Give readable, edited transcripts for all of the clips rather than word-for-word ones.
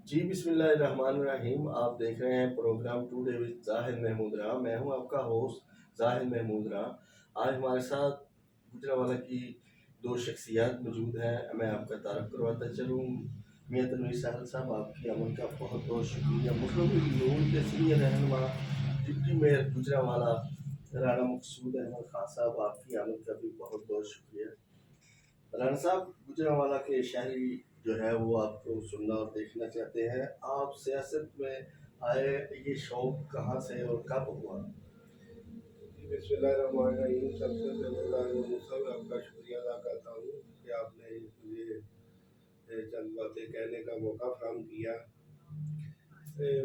जी बिस्मिल्लाहिर्रहमानिर्रहीम। आप देख रहे हैं programme today with Zahid Mahmood राह। मैं हूं आपका होस्ट जाहिद महमूद राह। आज हमारे साथ गुजरांवाला की दो शख्सियात मौजूद हैं। मैं आपका तारफ़ करवाता चलूँ। मियां तनवीर साहब साहब, आपकी आमद का बहुत बहुत शुक्रिया। मुस्लिम लीग नून के सीनियर रहनुमा डिप्टी मेयर गुजरांवाला राणा मकसूद अहमद खान साहब, आपकी आमद का भी बहुत बहुत शुक्रिया। राणा साहब, गुजरांवाला के शहरी जो है वो आपको सुनना और देखना चाहते हैं। आप सियासत में आए, ये शौक कहाँ से और कब हुआ? बिस्मिल्लाहिर्रहमानिर्रहीम। सबसे पहले मैं आपका शुक्रिया अदा करता हूँ कि आपने मुझे चंद बातें कहने का मौका फराहम किया।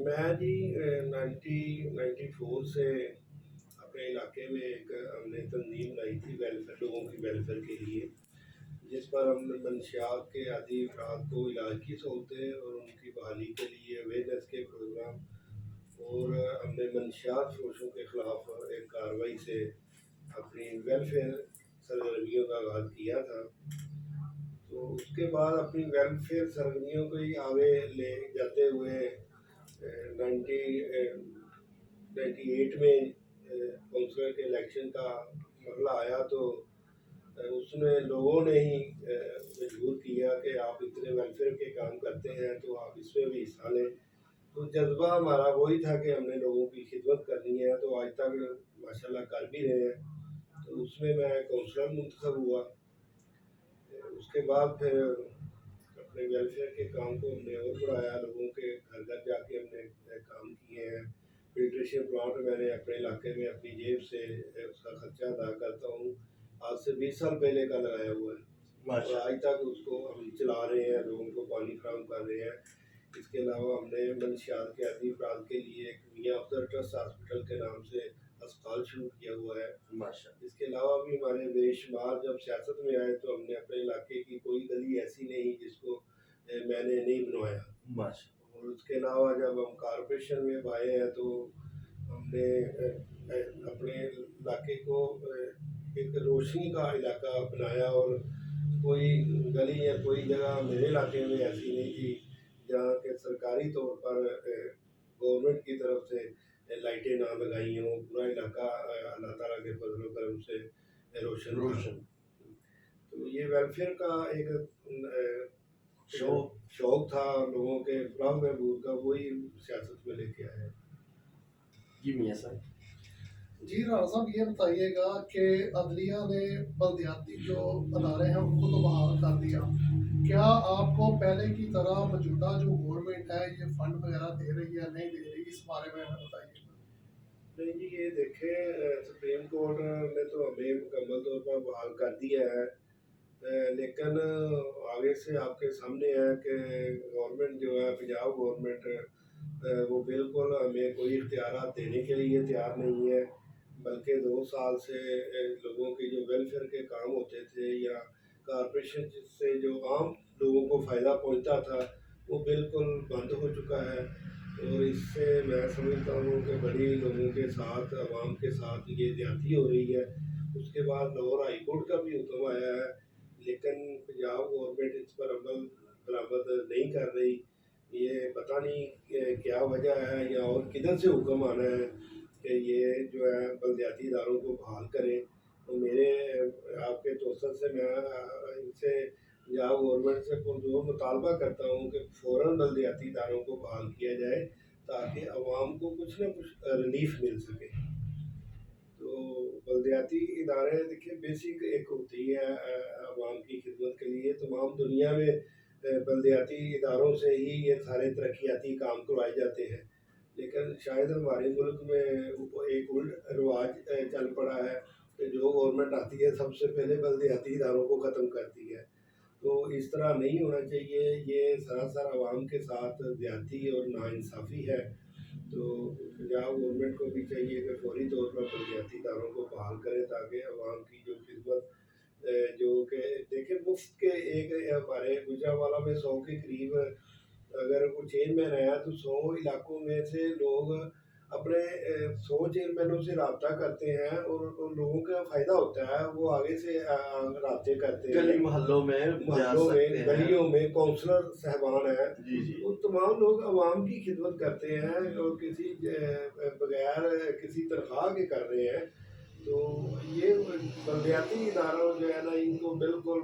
मैं जी 1994 से अपने इलाके में एक हमने तंजीम लाई थी वेलफेयर, लोगों की वेलफेयर के लिए, जिस पर हमने मंशियात के आदि अफराद को इलाज की सहूलतें और उनकी बहाली के लिए अवेयरनेस के प्रोग्राम, और हमने मंशियात फरोशों के ख़िलाफ़ एक कार्रवाई से अपनी वेलफेयर सरगर्मियों का आगाज़ किया था। तो उसके बाद अपनी वेलफेयर सरगर्मियों को ही आगे ले जाते हुए 1998 में काउंसलर के इलेक्शन का मरला आया, तो उसमें लोगों ने ही मजबूर किया कि आप इतने वेलफेयर के काम करते हैं तो आप इसमें भी हिस्सा लें। तो जज्बा हमारा वही था कि हमने लोगों की खिदमत करनी है, तो आज तक माशाल्लाह कर भी रहे हैं। तो उसमें मैं काउंसलर मुंतखब हुआ। उसके बाद फिर अपने वेलफेयर के काम को हमने और बढ़ाया, लोगों के घर घर जाके हमने काम किए हैं। फिल्ट्रेशन प्लांट मैंने अपने इलाके में अपनी जेब से उसका खर्चा अदा करता हूँ, आज से 20 साल पहले का लगाया हुआ है, और आज तक उसको हम चला रहे हैं, लोगों को पानी फराहम कर रहे हैं। इसके अलावा हमने मंशियात के आदि अफराद के लिए एक मियाँ अफजल ट्रस्ट हॉस्पिटल के नाम से अस्पताल शुरू किया हुआ है। माशा इसके अलावा भी हमारे बेशुमार, जब सियासत में आए तो हमने अपने इलाके की कोई गली ऐसी नहीं जिसको मैंने नहीं बनवाया। माशा और उसके अलावा जब हम कॉरपोरेशन में आए हैं तो हमने अपने इलाके को एक रोशनी का इलाका बनाया, और कोई गली या कोई जगह मेरे इलाके में ऐसी नहीं थी जहाँ के सरकारी तौर पर गवर्नमेंट की तरफ से लाइटें ना लगाई हों। पूरा इलाका अल्लाह ताला के फजल व करम से रोशन था। रोशन तो ये वेलफेयर का एक शौक। शौक था लोगों के फलाह बहबूद का, वही सियासत में लेके आए। जी मियाँ साहब। जी राणा साहब, ये बताइएगा कि अदलिया ने बल्दियाती जो अदारे हैं उनको तो बहाल कर दिया, क्या आपको पहले की तरह मौजूदा जो गवर्नमेंट है ये फंड वगैरह दे रही है, नहीं दे रही, इस बारे में हमें बताइए। नहीं जी, ये देखें, सुप्रीम कोर्ट ने तो हमें मुकम्मल तौर पर बहाल कर दिया है, लेकिन आगे से आपके सामने है कि गवर्नमेंट जो है, पंजाब गवर्नमेंट, वो बिल्कुल हमें कोई इख्तियारात देने के लिए तैयार नहीं है। बल्कि 2 साल से लोगों की जो वेलफेयर के काम होते थे या कॉरपोरेशन से जो आम लोगों को फ़ायदा पहुंचता था, वो बिल्कुल बंद हो चुका है। और इससे मैं समझता हूँ कि बड़ी लोगों के साथ, आवाम के साथ ये ज्यादती हो रही है। उसके बाद लाहौर हाई कोर्ट का भी हुक्म आया है, लेकिन पंजाब गवर्नमेंट इस पर अमल दरामद नहीं कर रही। ये पता नहीं क्या वजह है, या और किधर से हुक्म आना है कि ये जो है बलदियाती इदारों को बहाल करें। तो मेरे आपके तोसर से मैं इनसे पंजाब गवर्नमेंट से पुरजोर मुतालबा करता हूँ कि फ़ौरन बलदियाती इदारों को बहाल किया जाए, ताकि आवाम को कुछ ना कुछ रिलीफ मिल सके। तो बलदियाती इदारे देखिए बेसिक एक होती है आवाम की खिदमत के लिए। तमाम दुनिया में बलदियाती इदारों से ही ये सारे तरक्याती काम करवाए जाते हैं, लेकिन शायद हमारे मुल्क में एक उल्ट रिवाज चल पड़ा है कि जो गवर्नमेंट आती है सबसे पहले बलदियाती इदारों को ख़त्म करती है। तो इस तरह नहीं होना चाहिए, ये सरासर आवाम के साथ ज़्यादती और नाइंसाफ़ी है। तो पंजाब गवर्नमेंट को भी चाहिए कि फौरी तौर पर बलदियाती इदारों को बहाल करें, ताकि आवाम की जो खिदमत जो कि देखिए मुफ्त के एक हमारे गुजरांवाला में 100 के करीब अगर कोई चेयरमैन आया तो 100 इलाकों में से लोग अपने 100 चेयरमैनों से रब्ता करते हैं और लोगों का फ़ायदा होता है, वो आगे से रब्ते करते गली हैं। मोहल्लों में जा मोहल्लों सकते में, हैं। गलियों में काउंसलर साहबान हैं, जी जी। वो तमाम लोग आवाम की खिदमत करते हैं और किसी बगैर किसी तनख्वाह के कर रहे हैं। तो ये बलदियाती इदारों जो है ना, इनको बिल्कुल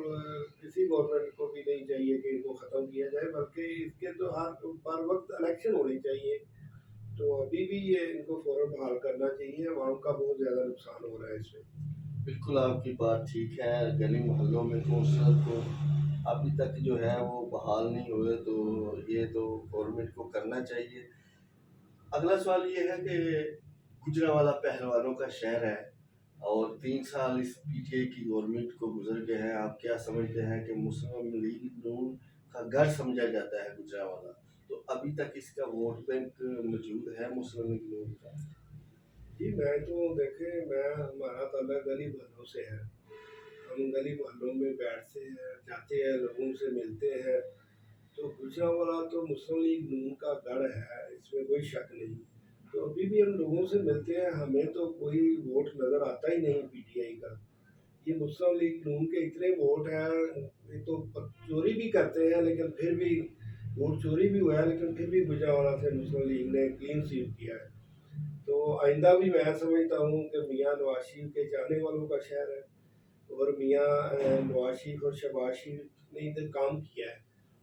किसी गवर्नमेंट को भी नहीं चाहिए कि इनको ख़त्म किया जाए, बल्कि इसके तो हर वक्त इलेक्शन होने चाहिए। तो अभी भी ये इनको फ़ौरन बहाल करना चाहिए, आवाम का बहुत ज़्यादा नुकसान हो रहा है इसमें। बिल्कुल आपकी बात ठीक है। गली मोहल्लों में काउंसलर को अभी तक जो है वो बहाल नहीं हुए, तो ये तो गवर्नमेंट को करना चाहिए। अगला सवाल ये है कि गुजरांवाला पहलवानों का शहर है और 3 साल इस पीटीआई की गवर्नमेंट को गुजर गए हैं। आप क्या समझते हैं कि मुस्लिम लीग नून का गढ़ समझा जाता है गुजरांवाला, तो अभी तक इसका वोट बैंक मौजूद है मुस्लिम लीग नून का? जी, मैं तो देखें, हमारा ताल्लुक गली मोहल्लों से है। हम गली मोहल्लों में बैठते हैं, जाते हैं, लोगों से मिलते हैं। तो गुजरांवाला तो मुस्लिम लीग नून का गढ़ है, इसमें कोई शक नहीं। तो अभी भी हम लोगों से मिलते हैं, हमें तो कोई वोट नज़र आता ही नहीं पीटीआई का। ये मुस्लिम लीग नून के इतने वोट हैं, ये तो चोरी भी करते हैं, लेकिन फिर भी वोट चोरी भी हुआ है, लेकिन फिर भी गुजरांवाला से मुस्लिम लीग ने क्लीन स्वीप किया है। तो आइंदा भी मैं समझता हूँ कि मियाँ नवाज शरीफ के चाहने वालों का शहर है, और मियाँ नवाज शरीफ और शहबाज शरीफ ने इधर काम किया है,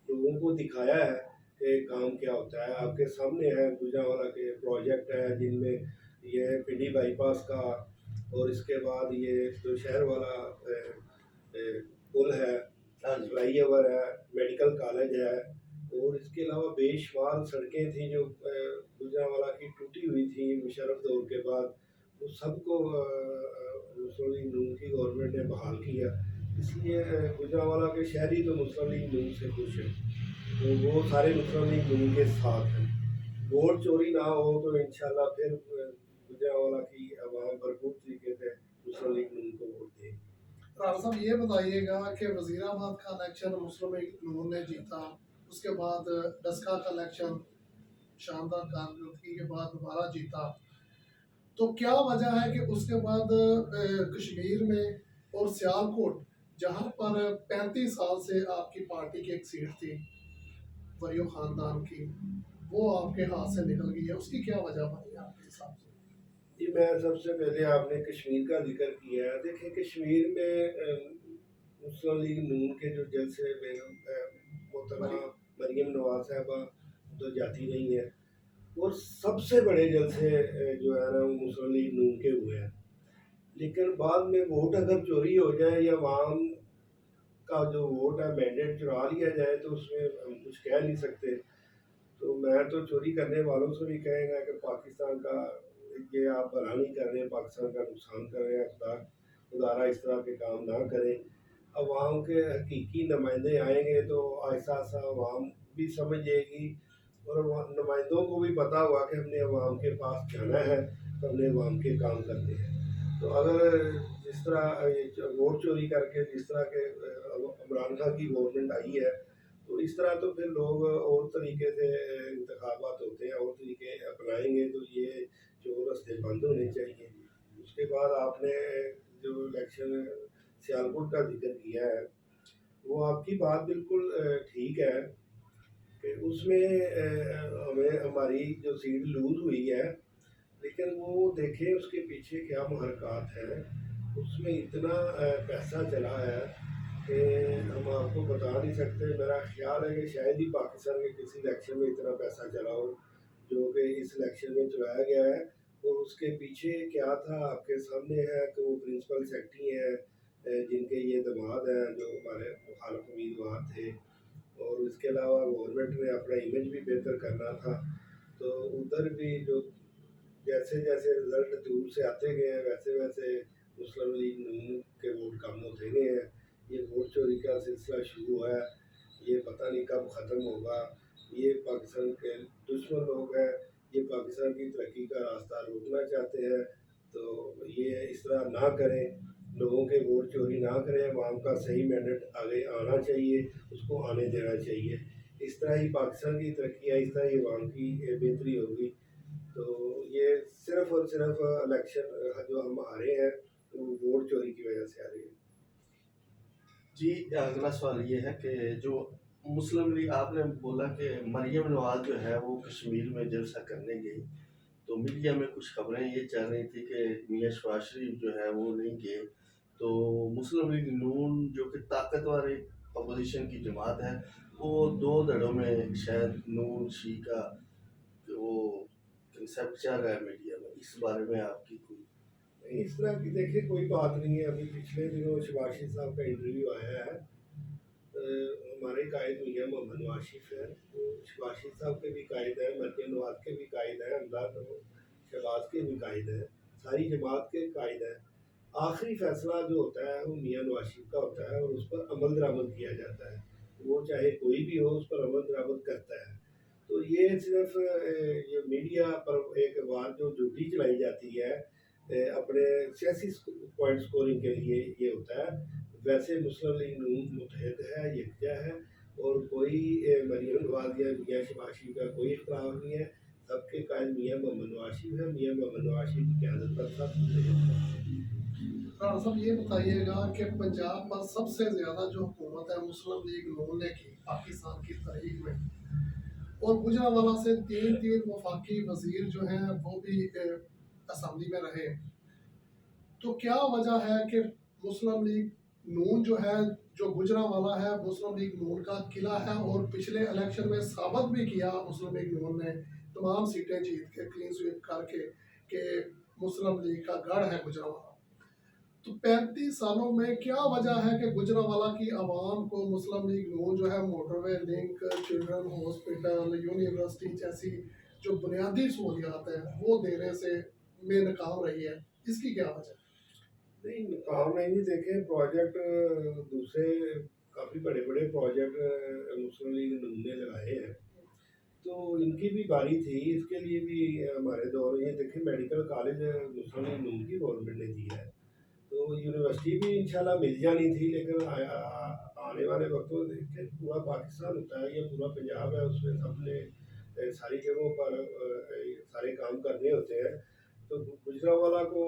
लोगों को दिखाया है कि काम क्या होता है। आपके सामने है गुजरांवाला के प्रोजेक्ट है, जिनमें ये पिंडी बाईपास का, और इसके बाद ये जो शहर वाला पुल है, हाँ जी। फ्लाई ओवर है, मेडिकल कॉलेज है, और इसके अलावा बेशुमार सड़कें थी जो गुजरांवाला की टूटी हुई थी मुशर्रफ दौर के बाद, वो सबको मुस्लिम लीग नून की गवर्नमेंट ने बहाल किया। इसलिए गुजरांवाला के शहरी तो मुस्लिम लीग नून से खुश हैं, तो वो सारे मुस्लिम लीग नून के साथ हैं। वोट चोरी ना हो तो इंशाल्लाह फिर गुजरांवाला की आवाम भरपूर तरीके से मुस्लिम लीग नून को वोट देगी। राणा साहब ये बताइएगा कि वजीराबाद का इलेक्शन मुस्लिम लीग नून ने जीता, उसके बाद डस्का का इलेक्शन शानदार कारकर्दगी के बाद दोबारा जीता, तो क्या वजह है कि उसके बाद कश्मीर में और सियालकोट, जहां पर 35 साल से आपकी पार्टी की एक सीट थी वरियो खानदान की, वो आपके हाथ से निकल गई है, उसकी क्या वजह बनी आपके हिसाब से? जी, मैं सबसे पहले, आपने कश्मीर का जिक्र किया है। देखिए, कश्मीर में मुस्लिम लीग नून के जो जलसे मोहतरमा मरीम नवाज साहबा तो जाती नहीं है, और सबसे बड़े जलसे जो है ना, वो मुस्लिम लीग नून के हुए हैं। लेकिन बाद में वोट अगर चोरी हो जाए या आवाम का जो वोट है मैंडेट चुरा लिया जाए, तो उसमें हम कुछ कह नहीं सकते। तो मैं तो चोरी करने वालों से भी कहेंगा कि पाकिस्तान का ये आप भला नहीं कर रहे, पाकिस्तान का नुकसान कर रहे हैं। खुदारा इस तरह के काम ना करें। अवाम के हकीकी नुमाइंदे आएंगे तो आहिस्ता आहिस्ता अवाम भी समझ जाएगी, और नुमाइंदों को भी पता हुआ कि हमने अवाम के पास जाना है, तो हमने अवाम के काम करने हैं। तो अगर जिस तरह ये वोट चोरी करके जिस तरह के इमरान खान की गवर्नमेंट आई है, तो इस तरह तो फिर लोग और तरीके से इंतखाबात होते हैं, और तरीके अपनाएंगे, तो ये जो रास्ते बंद होने चाहिए। उसके बाद आपने जो इलेक्शन सियालकोट का जिक्र किया है, वो आपकी बात बिल्कुल ठीक है कि उसमें हमें हमारी जो सीट लूज हुई है, लेकिन वो देखें उसके पीछे क्या महरक़ात है। उसमें इतना पैसा चला है कि हम आपको बता नहीं सकते। मेरा ख्याल है कि शायद ही पाकिस्तान के किसी इलेक्शन में इतना पैसा चला हो जो कि इस इलेक्शन में चलाया गया है। और उसके पीछे क्या था आपके सामने है कि वो प्रिंसिपल सेक्रेटरी हैं, जिनके ये दामाद हैं, जो हमारे मुखालिफ उम्मीदवार थे। और इसके अलावा गवर्नमेंट ने अपना इमेज भी बेहतर करना था, तो उधर भी जो जैसे जैसे रिजल्ट दूर से आते गए हैं, वैसे वैसे मुस्लिम लीग नून के वोट कम होते गए हैं। ये वोट चोरी का सिलसिला शुरू हुआ है, ये पता नहीं कब ख़त्म होगा। ये पाकिस्तान के दुश्मन लोग हैं, ये पाकिस्तान की तरक्की का रास्ता रोकना चाहते हैं। तो ये इस तरह ना करें, लोगों के वोट चोरी ना करें। अवाम का सही मैंडेट आगे आना चाहिए, उसको आने देना चाहिए। इस तरह ही पाकिस्तान की तरक्की है, इस तरह ही अवाम की बेहतरी होगी। تو یہ صرف اور صرف الیکشن جو ہم آ رہے ہیں وہ ووٹ چوری کی وجہ سے آ رہے ہیں. جی اگلا سوال یہ ہے کہ جو مسلم لیگ، آپ نے بولا کہ مریم نواز جو ہے وہ کشمیر میں جلسہ کرنے گئی، تو میڈیا میں کچھ خبریں یہ چل رہی تھی کہ میاں شباز شریف جو ہے وہ نہیں گئے، تو مسلم لیگ نون جو کہ طاقتور ایک اپوزیشن کی جماعت ہے، وہ دو دھڑوں میں شاید نون شی کا وہ کنسیپٹ چل رہا ہے میڈیا میں، اس بارے میں آپ کی کوئی؟ اس طرح کی دیکھیں کوئی بات نہیں ہے. ابھی پچھلے دنوں شباز شریف صاحب کا انٹرویو آیا ہے. ہمارے قائد میاں محمد نواز شریف ہیں، وہ شباز شریف صاحب کے بھی قائد ہیں، مریم نواز کے بھی قائد ہیں، امداد شہباز کے بھی قائد ہیں، ساری جماعت کے قائد ہیں. آخری فیصلہ جو ہوتا ہے وہ میاں نواز شریف کا ہوتا ہے اور اس پر عمل درآمد کیا جاتا ہے. وہ چاہے کوئی بھی ہو اس پر عمل درآمد کرتا ہے. تو یہ صرف یہ میڈیا پر ایک بات جو جھوٹی چلائی جاتی ہے اپنے سیاسی پوائنٹ سکورنگ کے لیے یہ ہوتا ہے. ویسے مسلم لیگ نون متحد ہے، یکجا ہے، اور کوئی مریم نواز یا میاں شباز شریف کا کوئی اختلاف نہیں ہے. سب کے قائد میاں محمد نواز شریف ہے. میاں محمد نواز شریف کی قیادت پر سب متحد ہے. رانا صاحب یہ بتائیے گا کہ پنجاب پر سب سے زیادہ جو حکومت ہے مسلم لیگ نون نے کی پاکستان کی تاریخ میں، اور گجرانوالہ سے تین وفاقی وزیر جو ہیں وہ بھی اسمبلی میں رہے، تو کیا وجہ ہے کہ مسلم لیگ نون جو ہے، جو گجرانوالہ ہے مسلم لیگ نون کا قلعہ ہے، اور پچھلے الیکشن میں ثابت بھی کیا مسلم لیگ نون نے تمام سیٹیں جیت کے کلین سویپ کر کے کہ مسلم لیگ کا گڑھ ہے گجرانوالہ. تو 35 سالوں میں کیا وجہ ہے کہ گجرانوالہ کی عوام کو مسلم لیگ نون جو ہے موٹر وے لنک، چلڈرن ہاسپٹل، یونیورسٹی جیسی جو بنیادی سہولیات ہیں وہ دینے سے میں ناکام رہی ہے، اس کی کیا وجہ ہے؟ نہیں کام نہیں دیکھیں پروجیکٹ دوسرے کافی بڑے بڑے پروجیکٹ مسلم لیگ نون نے لگائے ہیں، تو ان کی بھی باری تھی. اس کے لیے بھی ہمارے دور یہ دیکھیں میڈیکل کالج مسلم لیگ نون کی گورنمنٹ نے دی ہے، تو یونیورسٹی بھی انشاءاللہ مل جانی تھی. لیکن آنے والے وقتوں میں دیکھیں پورا پاکستان ہوتا ہے، یہ پورا پنجاب ہے، اس میں سب نے ساری جگہوں پر سارے کام کرنے ہوتے ہیں. تو گجرانوالہ کو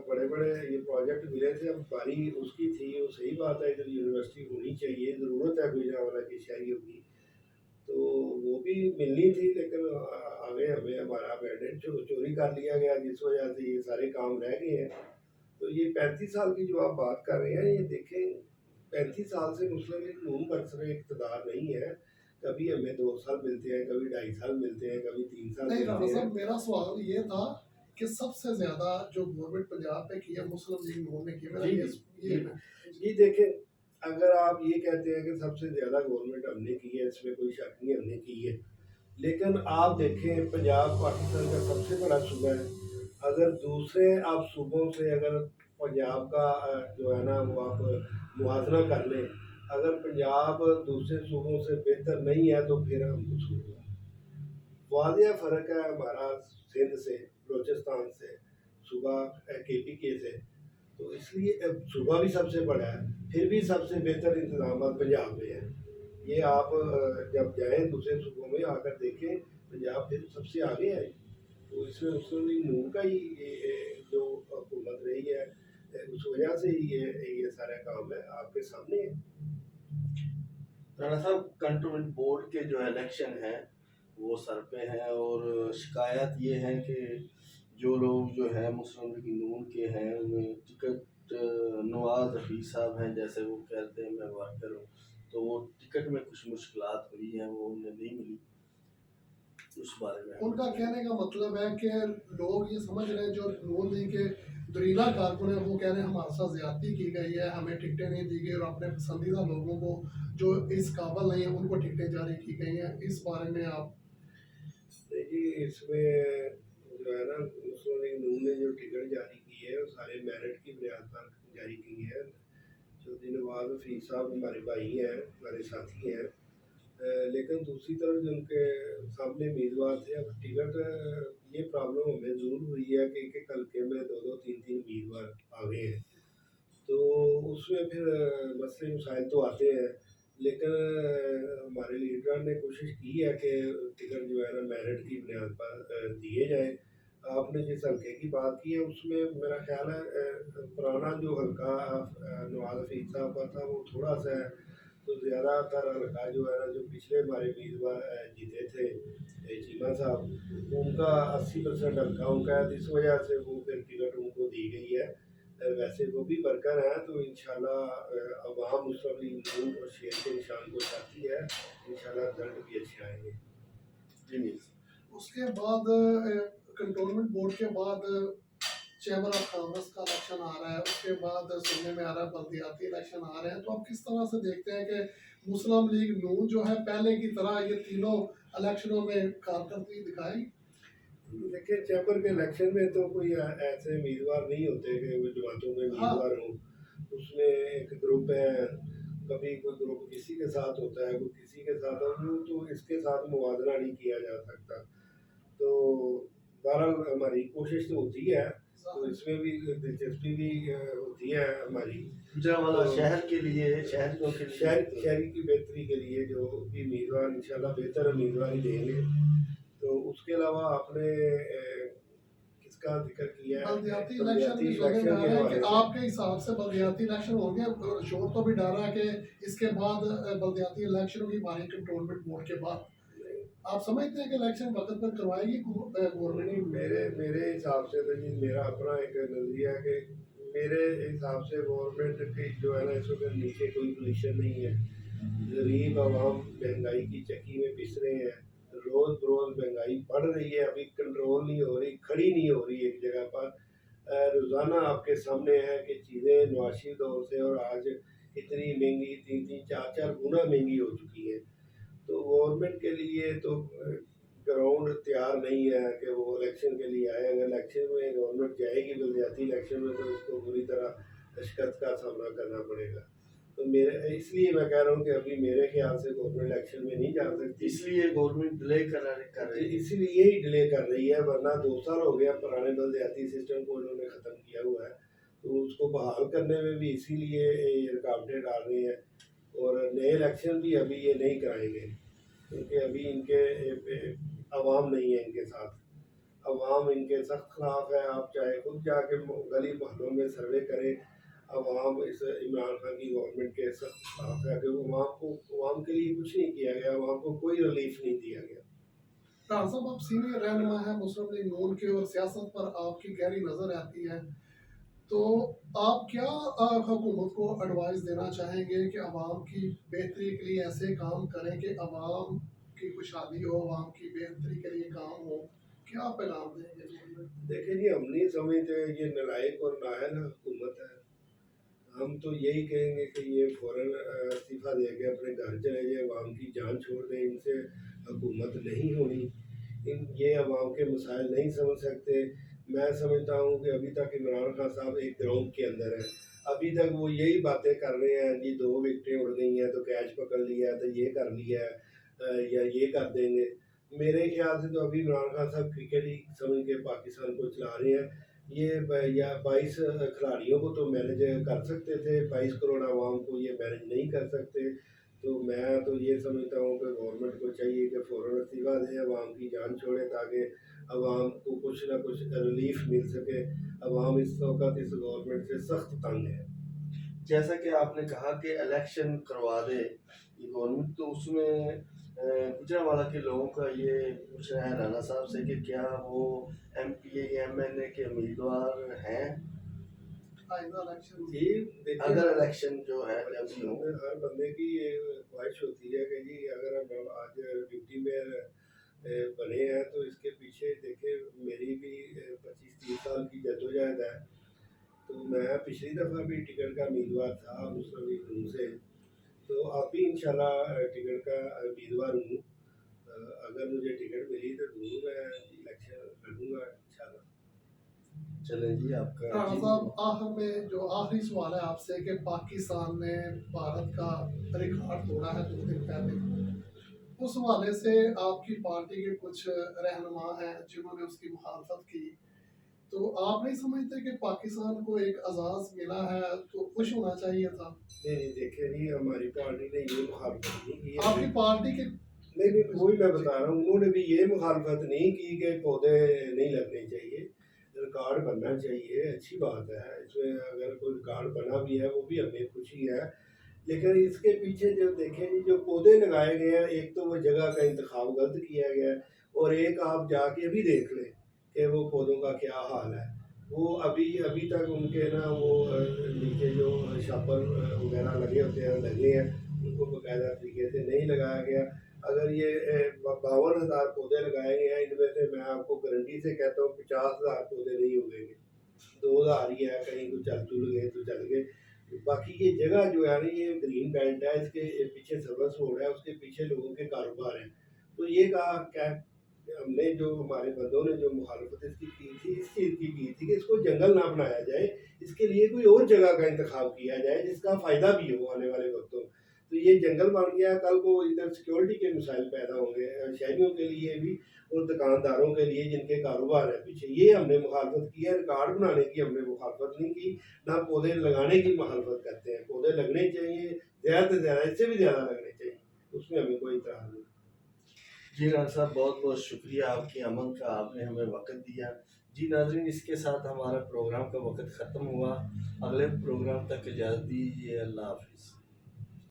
بڑے بڑے یہ پروجیکٹ ملے تھے. اب باری اس کی تھی، وہ صحیح بات ہے، ادھر یونیورسٹی ہونی چاہیے، ضرورت ہے گجرانوالہ کے شہریوں کی، تو وہ بھی ملنی تھی. لیکن آگے ہمیں ہمارا مینڈیٹ چوری کر لیا گیا، جس وجہ سے یہ سارے کام رہ گئے ہیں. تو یہ 35 سال کی جو آپ بات کر رہے ہیں، یہ دیکھیں 35 سال سے مسلم لیگ نون برسر اقتدار نہیں ہے. کبھی ہمیں 2 سال ملتے ہیں، کبھی 2.5 سال ملتے ہیں، کبھی 3 سال نہیں رانا ملتے ہیں. صاحب، میرا سوال یہ تھا کہ سب سے زیادہ جو گورنمنٹ پنجاب پہ کی ہے مسلم لیگ نون نے کی. میرا جی دیکھیں اگر آپ یہ کہتے ہیں کہ سب سے زیادہ گورنمنٹ ہم نے کی ہے، اس میں کوئی شک نہیں، ہم نے کی ہے. لیکن آپ دیکھیں پنجاب پاکستان کا سب سے بڑا صوبہ ہے. اگر دوسرے آپ صوبوں سے اگر پنجاب کا جو ہے نا وہ آپ موازنہ کر لیں، اگر پنجاب دوسرے صوبوں سے بہتر نہیں ہے تو پھر ہم کچھ نہیں. واضح فرق ہے ہمارا سندھ سے، بلوچستان سے، صوبہ کے پی کے سے. تو اس لیے صوبہ بھی سب سے بڑا ہے، پھر بھی سب سے بہتر انتظامات پنجاب میں ہیں. یہ آپ جب جائیں دوسرے صوبوں میں آ کر دیکھیں، پنجاب پھر سب سے آگے ہے. تو اس میں مسلم لیگ نون کا ہی جو حکومت رہی ہے اس وجہ سے ہی یہ سارا کام ہے آپ کے سامنے ہے. رانا صاحب کنٹونمنٹ بورڈ کے جو الیکشن ہیں وہ سر پہ ہیں، اور شکایت یہ ہے کہ جو لوگ جو ہے مسلم لیگ نون کے ہیں انہیں ٹکٹ نواز حفیظ صاحب ہیں جیسے وہ کہتے ہیں میں ورکر ہوں، تو وہ ٹکٹ میں کچھ مشکلات ہوئی ہیں، وہ انہیں نہیں ملی. اس بارے میں ان کا کہنے کا مطلب ہے کہ لوگ یہ سمجھ رہے ہیں جو نون لیگ کے دریلا کارکن ہیں وہ کہہ رہے ہیں ہمارے ساتھ زیادتی کی گئی ہے، ہمیں ٹکٹیں نہیں دی گئی، اور اپنے پسندیدہ لوگوں کو جو اس قابل نہیں ہیں ان کو ٹکٹیں جاری کی گئی ہیں. اس بارے میں آپ؟ دیکھیے اس میں جو ہے نا مسلم لیگ نون نے جو ٹکٹ جاری کی ہے وہ سارے میرٹ کی بنیاد پر جاری کی ہے. چودھری نواز حفیظ صاحب ہمارے بھائی ہیں، ہمارے ساتھی ہیں، لیکن دوسری طرف جو ان کے سامنے امیدوار تھے اب ٹکٹ یہ پرابلم ہمیں ضرور ہوئی ہے کہ ایک ایک حلقے میں 2-2 3-3 امیدوار آ گئے ہیں. تو اس میں پھر مسئلے مسائل تو آتے ہیں. لیکن ہمارے لیڈران نے کوشش کی ہے کہ ٹکٹ جو ہے نا میرٹ کی بنیاد پر دیے جائیں. آپ نے جس حلقے کی بات کی ہے اس میں میرا خیال ہے پرانا جو حلقہ نواز حفیظ صاحب کا تھا وہ تھوڑا سا ہے، تو زیادہ تر حلقہ جو ہے نا جو پچھلے ہمارے امیدوار جیتے تھے چیمہ صاحب، ان کا 80% حلقہ ان کا ہے، اس وجہ سے وہ پھر ٹکٹ ان کو دی گئی ہے۔ ویسے وہ بھی ورکر ہیں تو انشاءاللہ عوام مسلم لیگ نون اور شیر کے نشان کو چاہتی ہے، انشاءاللہ رزلٹ بھی اچھے آئیں گے۔ جی نہیں اس کے بعد کنٹونمنٹ بورڈ کے بعد چیمبر آف کامرس کا الیکشن آ رہا ہے، اس کے بعد سننے میں آ رہا ہے بلدیاتی الیکشن آ رہے ہیں، تو آپ کس طرح سے دیکھتے ہیں کہ مسلم لیگ نون جو ہے پہلے کی طرح یہ تینوں الیکشنوں میں کارکردگی دکھائے گی؟ دیکھیں چیمبر کے الیکشن میں تو کوئی ایسے امیدوار نہیں ہوتے کہ وہ جماعتوں میں امیدوار ہوں، اس میں ایک گروپ ہے، کبھی کوئی گروپ کسی کے ساتھ ہوتا ہے کوئی کسی کے ساتھ، وہ تو اس کے ساتھ موازنہ نہیں کیا جا سکتا، تو بہرحال ہماری کوشش تو ہوتی ہے، تو اس میں بھی دلچسپی بھی ہوتی ہے ہماری، گجرانوالہ شہر کے لیے، شہریوں کے لیے، شہری کی بہتری کے لیے جو بھی امیدوار انشاءاللہ بہتر امیدواری دیں گے۔ تو اس کے علاوہ آپ نے کس کا ذکر کیا ہے؟ بلدیاتی الیکشن بھی سننے میں آ رہا ہے کہ آپ کے حساب سے بلدیاتی الیکشن ہوں گے، شور تو بھی ڈال رہا ہے کہ اس کے بعد بلدیاتی الیکشنوں کی باری کنٹونمنٹ بورڈ کے بعد آپ سمجھتے ہیں کہ الیکشن وقت پر کروائے گی گورنمنٹ؟ میرے حساب سے تو جی میرا اپنا ایک نظریہ ہے کہ میرے حساب سے گورنمنٹ کی جو ہے نا اس وقت نیچے کوئی پوزیشن نہیں ہے، غریب عوام مہنگائی کی چکی میں پس رہے ہیں، روز بروز مہنگائی بڑھ رہی ہے، ابھی کنٹرول نہیں ہو رہی، کھڑی نہیں ہو رہی ایک جگہ پر، روزانہ آپ کے سامنے ہے کہ چیزیں معاشی دور سے اور آج اتنی مہنگی 3-4 گنا مہنگی ہو چکی ہیں، تو گورنمنٹ کے لیے تو گراؤنڈ تیار نہیں ہے کہ وہ الیکشن کے لیے آئے، اگر الیکشن میں گورنمنٹ جائے گی بلدیاتی الیکشن میں تو اس کو بری طرح شکست کا سامنا کرنا پڑے گا، تو اس لیے میں کہہ رہا ہوں کہ ابھی میرے خیال سے گورنمنٹ الیکشن میں نہیں جا سکتی، اس لیے گورنمنٹ ڈیلے کر رہی ہے، اسی لیے یہی ڈیلے کر رہی ہے، ورنہ 2 سال ہو گیا پرانے بلدیاتی سسٹم کو انہوں نے ختم کیا ہوا ہے، تو اس کو بحال کرنے میں بھی اسی لیے یہ رکاوٹیں ڈال رہی ہیں، اور نئے الیکشن بھی ابھی یہ نہیں کرائیں گے کیونکہ ابھی ان کے عوام نہیں ہے ان کے ساتھ، عوام ان کے سخت خلاف ہے، آپ چاہے خود جا کے گلی محلوں میں سروے کریں، عوام اس عمران خان کی گورنمنٹ کے سخت خلاف ہے کہ عوام کے لیے کچھ نہیں کیا گیا، عوام کو کوئی ریلیف نہیں دیا گیا۔ ڈاکٹر صاحب آپ سینئر رہنما ہیں مسلم لیگ نون کے اور سیاست پر آپ کی گہری نظر آتی ہے، تو آپ کیا حکومت کو ایڈوائز دینا چاہیں گے کہ عوام کی بہتری کے لیے ایسے کام کریں کہ عوام کی خوشحالی ہو، عوام کی بہتری کے لیے کام ہو، کیا پیغام دیں گے؟ دیکھیں جی ہم نہیں سمجھتے یہ نالائق اور نااہل حکومت ہے، ہم تو یہی کہیں گے کہ یہ فوراً استعفیٰ دے کے اپنے گھر چلے جائیں، عوام کی جان چھوڑ دیں، ان سے حکومت نہیں ہونی، یہ عوام کے مسائل نہیں سمجھ سکتے، میں سمجھتا ہوں کہ ابھی تک عمران خان صاحب ایک گراؤنڈ کے اندر ہیں، ابھی تک وہ یہی باتیں کر رہے ہیں، جی 2 وکٹیں اڑ گئی ہیں تو کیچ پکڑ لیا تو یہ کر لیا ہے یا یہ کر دیں گے، میرے خیال سے تو ابھی عمران خان صاحب کرکٹ ہی سمجھ کے پاکستان کو چلا رہے ہیں، یہ یا 22 کھلاڑیوں کو تو مینج کر سکتے تھے، 22 کروڑ عوام کو یہ مینج نہیں کر سکتے، تو میں تو یہ سمجھتا ہوں کہ گورنمنٹ کو چاہیے کہ فوراً استعفیٰ دیں، عوام کی جان چھوڑے تاکہ عوام کو کچھ نہ کچھ ریلیف مل سکے، عوام اس وقت اس گورنمنٹ سے سخت تنگ ہے۔ جیسا کہ آپ نے کہا کہ الیکشن کروا دے یہ گورنمنٹ، تو اس میں گجرانوالہ کے لوگوں کا یہ پوچھنا ہے رانا صاحب سے کہ کیا وہ ایم پی اے یا ایم این اے کے امیدوار ہیں آئندہ الیکشن؟ جی دیکھیں اگر الیکشن جو ہے ابھی ہوں؟ ہر بندے کی یہ خواہش ہوتی ہے کہ جی اگر ہم آج ڈپٹی میئر بنے ہیں تو اس کے پیچھے دیکھیں میری بھی 25-30 سال کی جدوجہد ہے، تو میں پچھلی دفعہ بھی ٹکٹ کا امیدوار تھا مسلم لیگ نون سے، تو اب بھی انشاءاللہ ٹکٹ کا امیدوار ہوں، اگر مجھے ٹکٹ ملی تو ضرور میں الیکشن لڑوں گا انشاءاللہ۔ چلیں جی آپ کا رانا صاحب آخر میں جو آخری سوال ہے آپ سے کہ پاکستان نے بھارت کا ریکارڈ توڑا ہے 2 دن پہلے، اس حوالے سے آپ کی پارٹی کے کچھ رہنما ہیں جنہوں نے اس کی مخالفت کی، تو آپ نہیں سمجھتے کہ پاکستان کو ایک اعزاز ملا ہے تو خوش ہونا چاہیے تھا؟ نہیں دیکھیں نہیں ہماری پارٹی نے یہ مخالفت نہیں کی آپ کی پارٹی کے नहीं वही मैं बता रहा हूँ, उन्होंने भी ये मुखालफत नहीं की कि पौधे नहीं लगने चाहिए, रिकॉर्ड बनना चाहिए, अच्छी बात है इसमें, अगर कोई रिकॉर्ड बना भी है वो भी हमें खुशी है। लेकिन इसके पीछे जो देखें जी, जो पौधे लगाए गए हैं, एक तो वो जगह का इंतखाब गलत किया गया है, और एक आप जाके भी देख लें कि वो पौधों का क्या हाल है। वो अभी अभी तक उनके ना वो नीचे जो शापर वगैरह लगे होते हैं लगे हैं, उनको बाकायदा तरीके से नहीं लगाया गया। अगर ये 52,000 पौधे लगाए गए हैं, इनमें से मैं आपको गारंटी से कहता हूँ 50,000 पौधे नहीं उगेंगे, 2,000 ही है, कहीं कुछ चल चुल गए तो चल गए। बाकी ये जगह जो है ना, ये ग्रीन बेल्ट है, इसके पीछे सर्विस रोड है, उसके पीछे लोगों के कारोबार हैं। तो ये कहा क्या हमने, जो हमारे बंदों ने जो मुखालफत इसकी की थी, इस चीज़ की थी कि इसको जंगल ना बनाया जाए, इसके लिए कोई और जगह का इंतखाब किया जाए जिसका फ़ायदा भी हो आने वाले वक्तों में। तो ये जंगल बन गया, कल को इधर सिक्योरिटी के मसाइल पैदा होंगे शहरियों के लिए भी और दुकानदारों के लिए जिनके कारोबार है पीछे। ये हमने मुखालफत की है, रिकॉर्ड बनाने की हमने मुखालफत नहीं की, ना पौधे लगाने की मुखालफत करते हैं। पौधे लगने चाहिए, ज़्यादा से ज़्यादा, इससे भी ज़्यादा लगने चाहिए, उसमें हमें कोई इतराज़ नहीं। जी राना साहब, बहुत बहुत शुक्रिया आपकी अमन का, आपने हमें वक्त दिया। जी नाज़रीन, इसके साथ हमारा प्रोग्राम का वक्त ख़त्म हुआ। अगले प्रोग्राम तक इजाज़त दीजिए। अल्लाह हाफिज़।